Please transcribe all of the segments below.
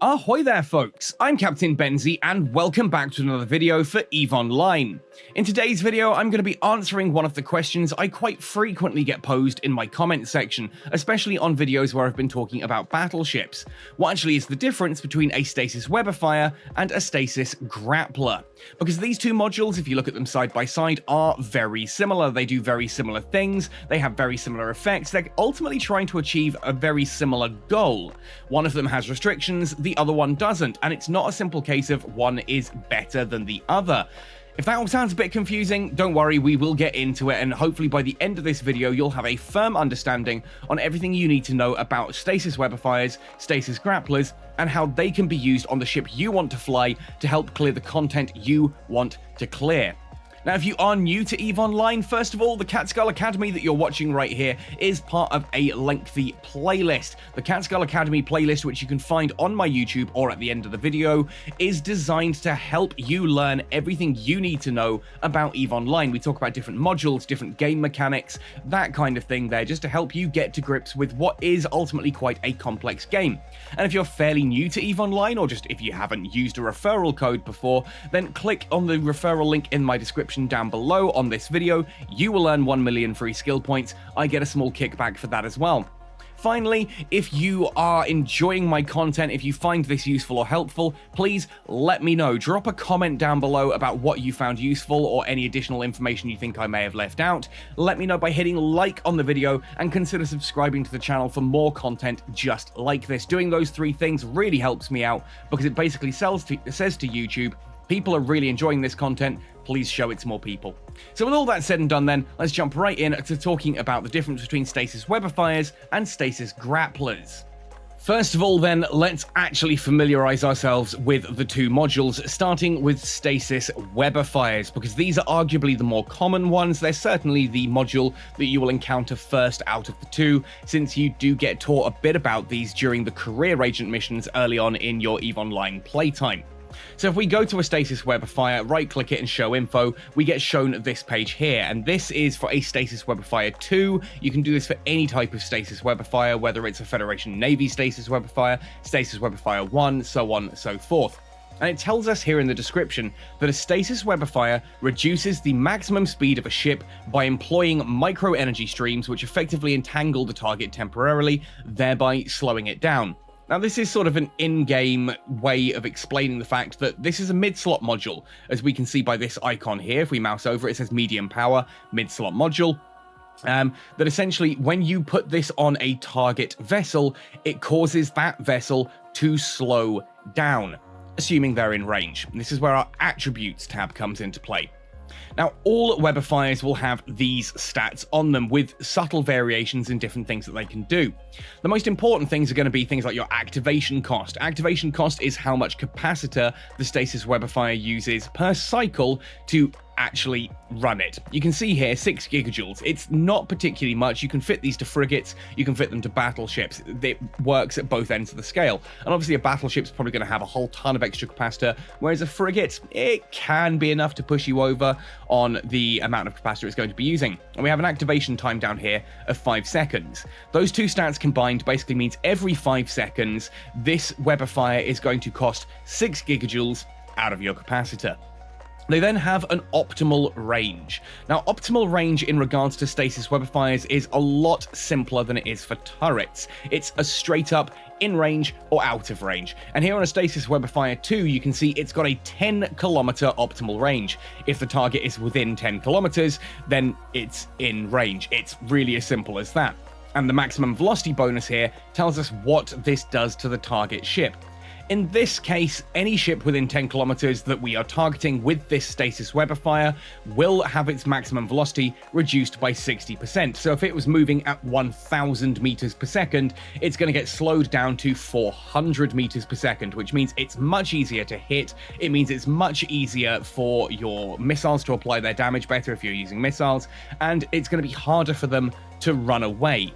Ahoy there folks, I'm Captain Benzie and welcome back to another video for EVE Online. In today's video I'm going to be answering one of the questions I quite frequently get posed in my comment section, especially on videos where I've been talking about battleships. What actually is the difference between a Stasis Webifier and a Stasis Grappler? Because these two modules, if you look at them side by side, are very similar. They do very similar things, they have very similar effects, they're ultimately trying to achieve a very similar goal. One of them has restrictions, the other one doesn't, and it's not a simple case of one is better than the other. If that all sounds a bit confusing, don't worry, we will get into it, and hopefully by the end of this video you'll have a firm understanding on everything you need to know about Stasis Webifiers, Stasis Grapplers, and how they can be used on the ship you want to fly to help clear the content you want to clear. Now, if you are new to EVE Online, first of all, the Catskull Academy that you're watching right here is part of a lengthy playlist. The Catskull Academy playlist, which you can find on my YouTube or at the end of the video, is designed to help you learn everything you need to know about EVE Online. We talk about different modules, different game mechanics, that kind of thing there, just to help you get to grips with what is ultimately quite a complex game. And if you're fairly new to EVE Online, or just if you haven't used a referral code before, then click on the referral link in my description down below on this video. You will earn 1 million free skill points. I get a small kickback for that as well. Finally, if you are enjoying my content, if you find this useful or helpful, please let me know. Drop a comment down below about what you found useful or any additional information you think I may have left out. Let me know by hitting like on the video and consider subscribing to the channel for more content just like this. Doing those three things really helps me out because it basically says to YouTube, people are really enjoying this content, please show it to more people. So with all that said and done then, let's jump right in to talking about the difference between Stasis Webifiers and Stasis Grapplers. First of all then, let's actually familiarize ourselves with the two modules, starting with Stasis Webifiers, because these are arguably the more common ones. They're certainly the module that you will encounter first out of the two, since you do get taught a bit about these during the career agent missions early on in your EVE Online playtime. So if we go to a Stasis Webifier, right click it and show info, we get shown this page here, and this is for a Stasis Webifier 2. You can do this for any type of Stasis Webifier, whether it's a Federation Navy Stasis Webifier, Stasis Webifier 1, so on and so forth. And it tells us here in the description that a Stasis Webifier reduces the maximum speed of a ship by employing micro energy streams which effectively entangle the target temporarily, thereby slowing it down. Now, this is sort of an in-game way of explaining the fact that this is a mid-slot module. As we can see by this icon here, if we mouse over it, it says medium power, mid-slot module. That essentially, when you put this on a target vessel, it causes that vessel to slow down, assuming they're in range. And this is where our attributes tab comes into play. Now, all Webifiers will have these stats on them with subtle variations in different things that they can do. The most important things are going to be things like your activation cost. Activation cost is how much capacitor the Stasis Webifier uses per cycle to actually run it. You can see here 6 gigajoules. It's not particularly much. You can fit these to frigates, you can fit them to battleships. It works at both ends of the scale. And obviously a battleship's probably going to have a whole ton of extra capacitor, whereas a frigate, it can be enough to push you over on the amount of capacitor it's going to be using. And we have an activation time down here of 5 seconds. Those two stats combined basically means every 5 seconds, this Webifier is going to cost 6 gigajoules out of your capacitor. They then have an optimal range. Now, optimal range in regards to Stasis Webifiers is a lot simpler than it is for turrets. It's a straight up in range or out of range. And here on a Stasis Webifier 2, you can see it's got a 10-kilometer optimal range. If the target is within 10 kilometers, then it's in range. It's really as simple as that. And the maximum velocity bonus here tells us what this does to the target ship. In this case, any ship within 10 kilometers that we are targeting with this Stasis Webifier will have its maximum velocity reduced by 60%. So if it was moving at 1,000 meters per second, it's going to get slowed down to 400 meters per second, which means it's much easier to hit. It means it's much easier for your missiles to apply their damage better if you're using missiles, and it's going to be harder for them to run away.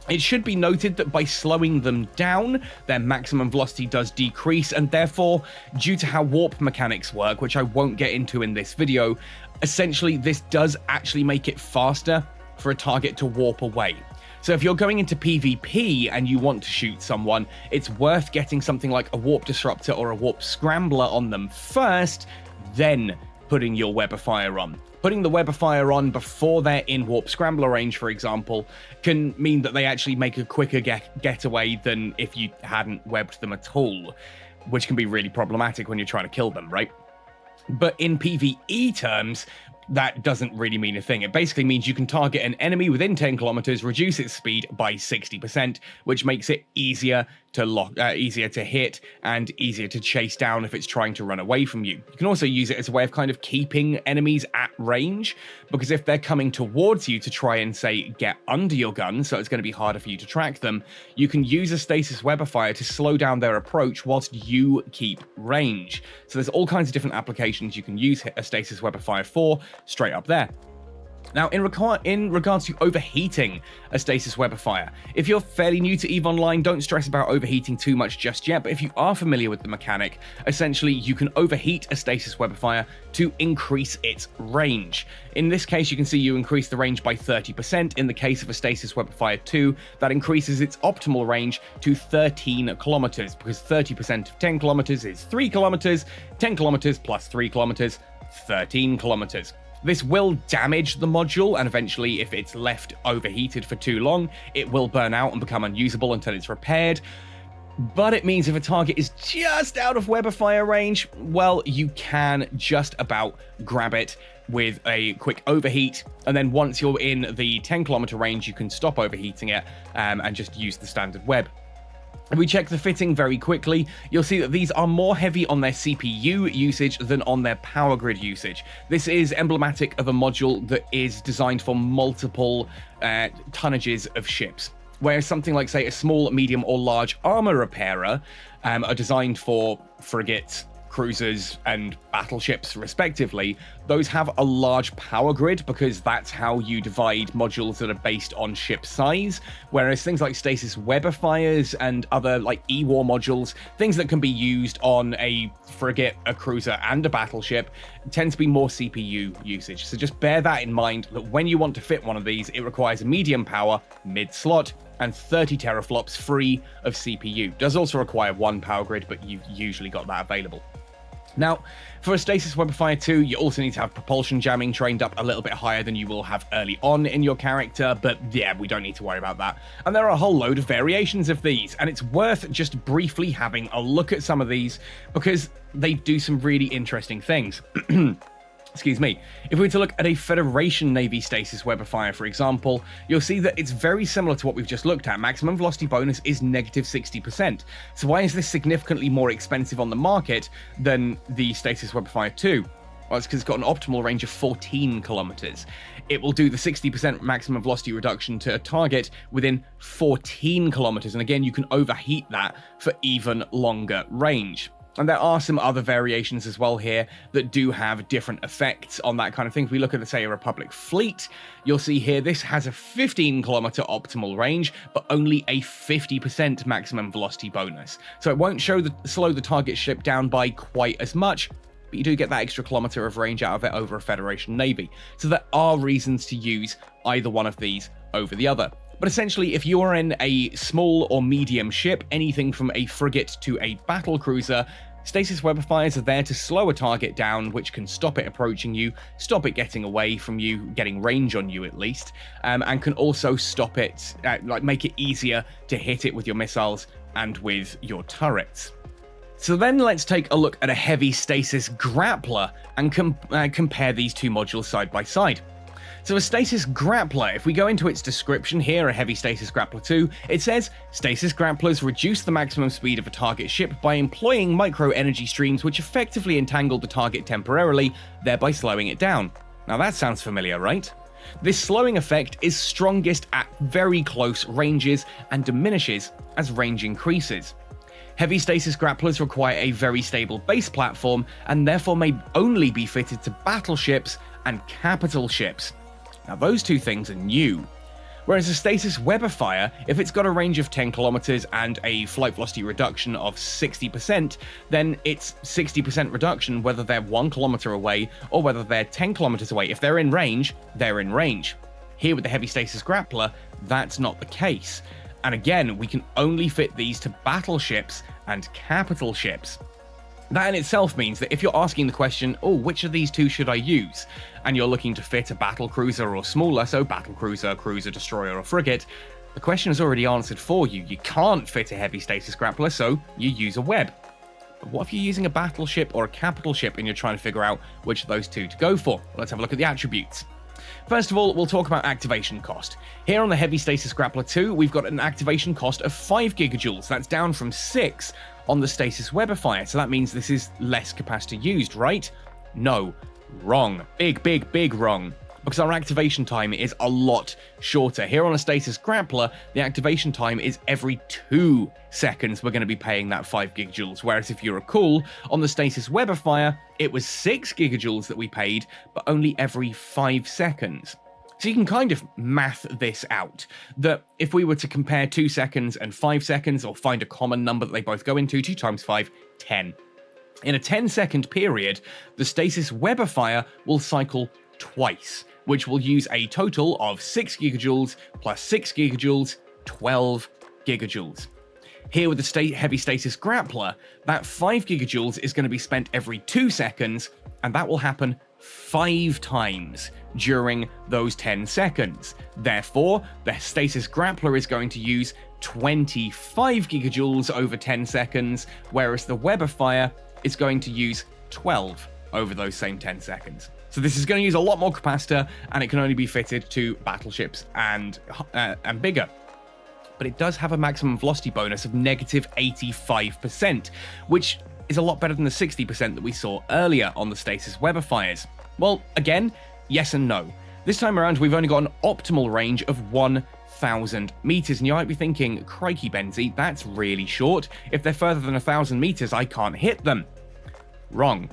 It should be noted that by slowing them down, their maximum velocity does decrease, and therefore, due to how warp mechanics work, which I won't get into in this video, essentially this does actually make it faster for a target to warp away. So if you're going into PvP and you want to shoot someone, it's worth getting something like a warp disruptor or a warp scrambler on them first, then putting your webifier on. Putting the webifier on before they're in warp scrambler range, for example, can mean that they actually make a quicker getaway than if you hadn't webbed them at all, which can be really problematic when you're trying to kill them, right? But in PvE terms, that doesn't really mean a thing. It basically means you can target an enemy within 10 kilometers, reduce its speed by 60%, which makes it easier to hit and easier to chase down if it's trying to run away from you. You can also use it as a way of kind of keeping enemies at range, because if they're coming towards you to try and, say, get under your gun, so it's going to be harder for you to track them, you can use a Stasis Webifier to slow down their approach whilst you keep range. So there's all kinds of different applications you can use a Stasis Webifier for, straight up there. Now, in regards to overheating a Stasis Webifier, if you're fairly new to EVE Online, don't stress about overheating too much just yet, but if you are familiar with the mechanic, essentially you can overheat a Stasis Webifier to increase its range. In this case, you can see you increase the range by 30%. In the case of a Stasis Webifier 2, that increases its optimal range to 13 kilometers, because 30% of 10 kilometers is 3 kilometers, 10 kilometers plus 3 kilometers, 13 kilometers. This will damage the module, and eventually, if it's left overheated for too long, it will burn out and become unusable until it's repaired. But it means if a target is just out of Webifier range, well, you can just about grab it with a quick overheat, and then once you're in the 10-kilometer range, you can stop overheating it and just use the standard web. If we check the fitting very quickly, you'll see that these are more heavy on their CPU usage than on their power grid usage. This is emblematic of a module that is designed for multiple tonnages of ships, whereas something like, say, a small, medium, or large armor repairer are designed for frigates, cruisers, and battleships, respectively. Those have a large power grid because that's how you divide modules that are based on ship size, whereas things like Stasis Webifiers and other like E-War modules, things that can be used on a frigate, a cruiser, and a battleship, tend to be more CPU usage. So just bear that in mind, that when you want to fit one of these, it requires a medium power mid-slot and 30 teraflops free of CPU. Does also require one power grid, but you've usually got that available. Now, for a Stasis Webifier 2, you also need to have propulsion jamming trained up a little bit higher than you will have early on in your character, but yeah, we don't need to worry about that. And there are a whole load of variations of these, and it's worth just briefly having a look at some of these, because they do some really interesting things. Excuse me. If we were to look at a Federation Navy Stasis Webifier, for example, you'll see that it's very similar to what we've just looked at. Maximum velocity bonus is negative 60%. So why is this significantly more expensive on the market than the Stasis Webifier 2? Well, it's because it's got an optimal range of 14 kilometers. It will do the 60% maximum velocity reduction to a target within 14 kilometers. And again, you can overheat that for even longer range. And there are some other variations as well here that do have different effects on that kind of thing. If we look at, say, a Republic fleet, you'll see here this has a 15-kilometer optimal range, but only a 50% maximum velocity bonus. So it won't slow the target ship down by quite as much, but you do get that extra kilometer of range out of it over a Federation Navy. So there are reasons to use either one of these over the other. But essentially, if you're in a small or medium ship, anything from a frigate to a battle cruiser, Stasis Webifiers are there to slow a target down, which can stop it approaching you, stop it getting away from you, getting range on you at least, and can also stop it, make it easier to hit it with your missiles and with your turrets. So then let's take a look at a heavy Stasis Grappler and compare these two modules side by side. So a Stasis Grappler, if we go into its description here, a heavy Stasis Grappler 2, it says, Stasis Grapplers reduce the maximum speed of a target ship by employing micro-energy streams which effectively entangle the target temporarily, thereby slowing it down. Now that sounds familiar, right? This slowing effect is strongest at very close ranges and diminishes as range increases. Heavy Stasis Grapplers require a very stable base platform and therefore may only be fitted to battleships and capital ships. Now those two things are new. Whereas a Stasis Webifier, if it's got a range of 10 kilometers and a flight velocity reduction of 60%, then it's 60% reduction whether they're 1 kilometer away or whether they're 10 kilometers away. If they're in range, they're in range. Here with the heavy stasis grappler, that's not the case. And again, we can only fit these to battleships and capital ships. That in itself means that if you're asking the question, oh, which of these two should I use? And you're looking to fit a battle cruiser or smaller, so battle cruiser, cruiser, destroyer, or frigate, the question is already answered for you. You can't fit a heavy stasis grappler, so you use a web. But what if you're using a battleship or a capital ship and you're trying to figure out which of those two to go for? Let's have a look at the attributes. First of all, we'll talk about activation cost. Here on the Heavy Stasis Grappler 2, we've got an activation cost of 5 gigajoules. That's down from 6 on the Stasis Webifier, so that means this is less capacity used, right? No. Wrong. Big wrong. Because our activation time is a lot shorter. Here on a Stasis Grappler, the activation time is every 2 seconds we're going to be paying that 5 gigajoules, whereas if you recall, on the Stasis Webifier, it was 6 gigajoules that we paid, but only every 5 seconds. So you can kind of math this out, that if we were to compare 2 seconds and 5 seconds, or find a common number that they both go into, 2 times 5, 10. In a 10-second period, the Stasis Webifier will cycle twice, which will use a total of 6 gigajoules plus 6 gigajoules, 12 gigajoules. Here with the Heavy Stasis Grappler, that 5 gigajoules is going to be spent every 2 seconds, and that will happen 5 times during those 10 seconds. Therefore, the Stasis Grappler is going to use 25 gigajoules over 10 seconds, whereas the Webifier is going to use 12 over those same 10 seconds. So this is going to use a lot more capacitor, and it can only be fitted to battleships and bigger. But it does have a maximum velocity bonus of negative 85%, which is a lot better than the 60% that we saw earlier on the Stasis Webifiers. Well, again, yes and no. This time around, we've only got an optimal range of 1,000 meters, and you might be thinking, crikey, Benzie, that's really short. If they're further than 1,000 meters, I can't hit them. Wrong.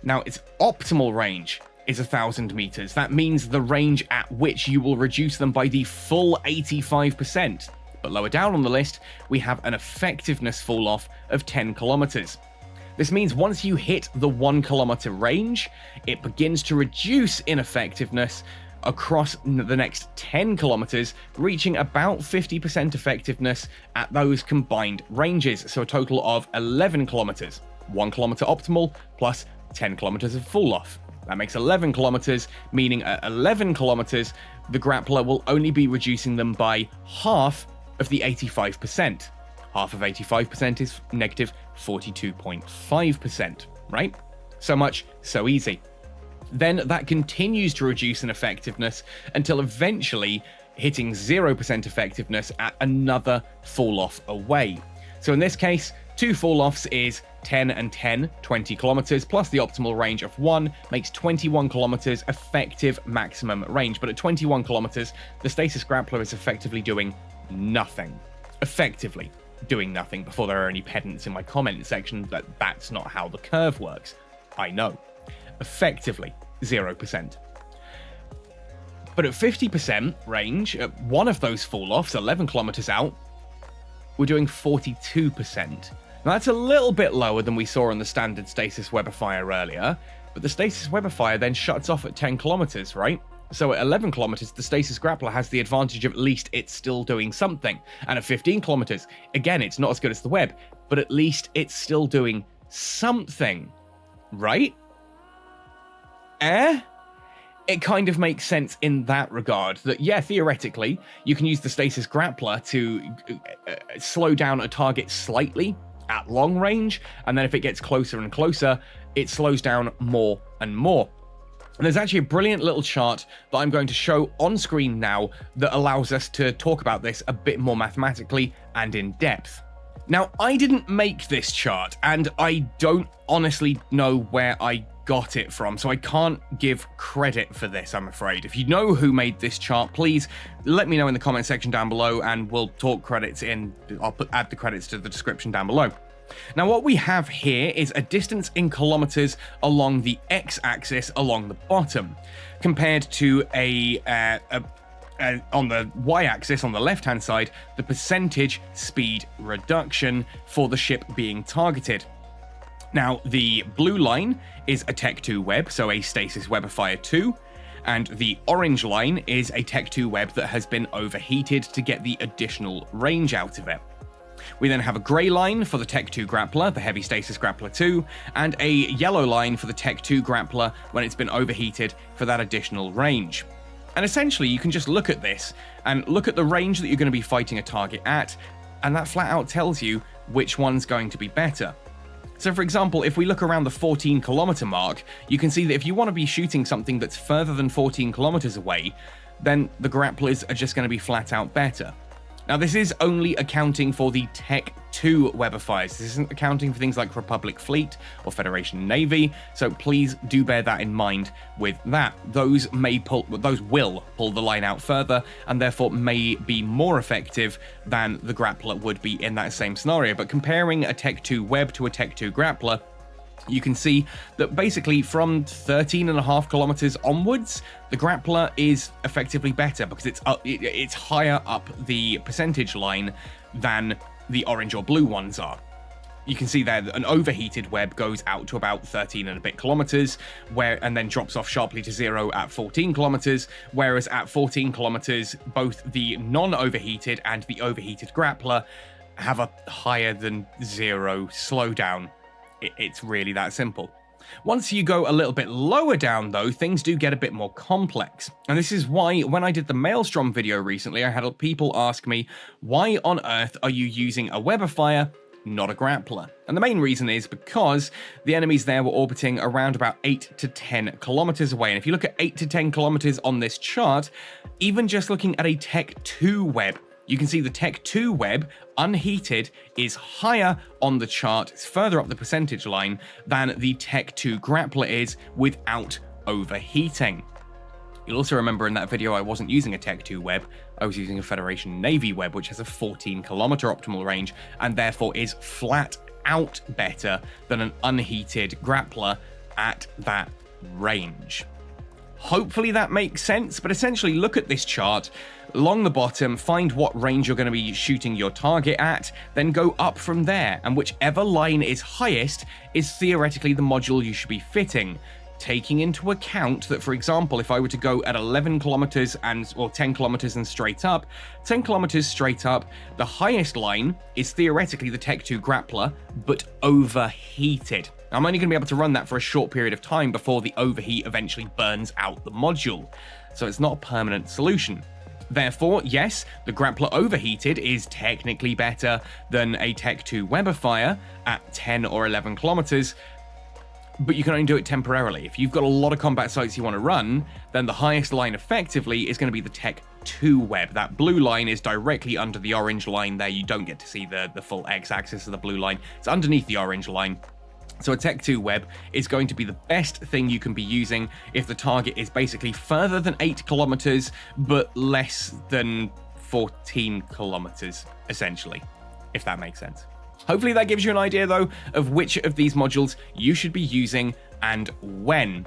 Now, its optimal range is 1,000 meters. That means the range at which you will reduce them by the full 85%. But lower down on the list, we have an effectiveness fall-off of 10 kilometers. This means once you hit the 1 kilometer range, it begins to reduce in effectiveness across the next 10 kilometers, reaching about 50% effectiveness at those combined ranges. So a total of 11 kilometers. 1 kilometer optimal plus 10 kilometers of fall-off. That makes 11 kilometers, meaning at 11 kilometers, the grappler will only be reducing them by half of the 85%. Half of 85% is negative 42.5%, right? So much, so easy. Then that continues to reduce in effectiveness until eventually hitting 0% effectiveness at another fall-off away. So in this case, 2 fall-offs is 10 and 10, 20 kilometers, plus the optimal range of 1 makes 21 kilometers effective maximum range. But at 21 kilometers, the Stasis Grappler is effectively doing nothing. Effectively doing nothing. Before there are any pedants in my comment section that that's not how the curve works. I know. Effectively 0%. But at 50% range, at one of those fall-offs, 11 kilometers out, we're doing 42%. Now that's a little bit lower than we saw on the standard Stasis Webifier earlier, but the Stasis Webifier then shuts off at 10 kilometers, right? So at 11 kilometers, the Stasis Grappler has the advantage of at least it's still doing something. And at 15 kilometers, again, it's not as good as the web, but at least it's still doing something, right? It kind of makes sense in that regard, that yeah, theoretically, you can use the Stasis Grappler to slow down a target slightly at long range, and then if it gets closer and closer, it slows down more and more. And there's actually a brilliant little chart that I'm going to show on screen now that allows us to talk about this a bit more mathematically and in depth. Now, I didn't make this chart, and I don't honestly know where I got it from, so I can't give credit for this, I'm afraid. If you know who made this chart, please let me know in the comment section down below, and we'll talk credits in. I'll add the credits to the description down below. Now, what we have here is a distance in kilometers along the x-axis along the bottom, compared to on the y-axis on the left-hand side, the percentage speed reduction for the ship being targeted. Now, the blue line is a Tech 2 web, so a Stasis Webifier 2, and the orange line is a Tech 2 web that has been overheated to get the additional range out of it. We then have a grey line for the Tech 2 grappler, the Heavy Stasis Grappler 2, and a yellow line for the Tech 2 grappler when it's been overheated for that additional range. And essentially, you can just look at this and look at the range that you're going to be fighting a target at, and that flat out tells you which one's going to be better. So for example, if we look around the 14 kilometer mark, you can see that if you want to be shooting something that's further than 14 kilometers away, then the grapplers are just going to be flat out better. Now, this is only accounting for the Tech 2 Webifiers. This isn't accounting for things like Republic Fleet or Federation Navy, so please do bear that in mind with that. Those will pull the line out further, and therefore may be more effective than the grappler would be in that same scenario. But comparing a Tech 2 Web to a Tech 2 grappler, you can see that basically from 13.5 kilometers onwards, the grappler is effectively better because it's higher up the percentage line than the orange or blue ones are. You can see there that an overheated web goes out to about 13 and a bit kilometers, and then drops off sharply to 0 at 14 kilometers, whereas at 14 kilometers, both the non-overheated and the overheated grappler have a higher than 0 slowdown. It's really that simple. Once you go a little bit lower down, though, things do get a bit more complex. And this is why, when I did the Maelstrom video recently, I had people ask me, why on earth are you using a Webifier, not a grappler? And the main reason is because the enemies there were orbiting around about 8 to 10 kilometers away. And if you look at 8 to 10 kilometers on this chart, even just looking at a Tech 2 web, you can see the Tech 2 web, unheated, is higher on the chart, it's further up the percentage line, than the Tech 2 grappler is without overheating. You'll also remember in that video I wasn't using a Tech 2 web, I was using a Federation Navy web, which has a 14 kilometer optimal range, and therefore is flat out better than an unheated grappler at that range. Hopefully that makes sense, but essentially look at this chart, along the bottom, find what range you're going to be shooting your target at, then go up from there, and whichever line is highest is theoretically the module you should be fitting, taking into account that, for example, if I were to go at 11 kilometers or 10 kilometers and straight up, 10 kilometers straight up, the highest line is theoretically the Tech 2 grappler, but overheated. I'm only going to be able to run that for a short period of time before the overheat eventually burns out the module, so it's not a permanent solution. Therefore, yes, the grappler overheated is technically better than a Tech 2 Webifier at 10 or 11 kilometers, but you can only do it temporarily. If you've got a lot of combat sites you want to run, then the highest line effectively is going to be the Tech 2 web. That blue line is directly under the orange line there. You don't get to see the full x-axis of the blue line. It's underneath the orange line. So a Tech 2 web is going to be the best thing you can be using if the target is basically further than 8 kilometers, but less than 14 kilometers, essentially, if that makes sense. Hopefully that gives you an idea, though, of which of these modules you should be using and when.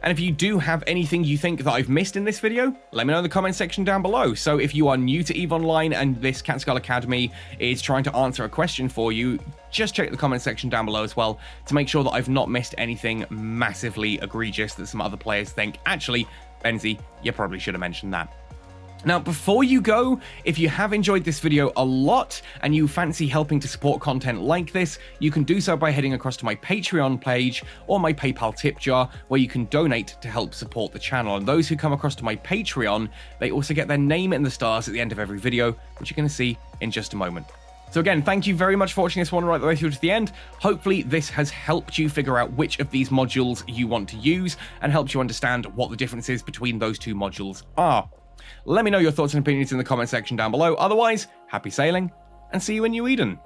And if you do have anything you think that I've missed in this video, let me know in the comment section down below. So if you are new to EVE Online and this Catskull Academy is trying to answer a question for you, just check the comment section down below as well to make sure that I've not missed anything massively egregious that some other players think, actually, Benzie, you probably should have mentioned that. Now, before you go, if you have enjoyed this video a lot and you fancy helping to support content like this, you can do so by heading across to my Patreon page or my PayPal tip jar, where you can donate to help support the channel. And those who come across to my Patreon, they also get their name in the stars at the end of every video, which you're going to see in just a moment. So again, thank you very much for watching this one right the way through to the end. Hopefully this has helped you figure out which of these modules you want to use and helped you understand what the differences between those two modules are. Let me know your thoughts and opinions in the comment section down below. Otherwise, happy sailing, and see you in New Eden.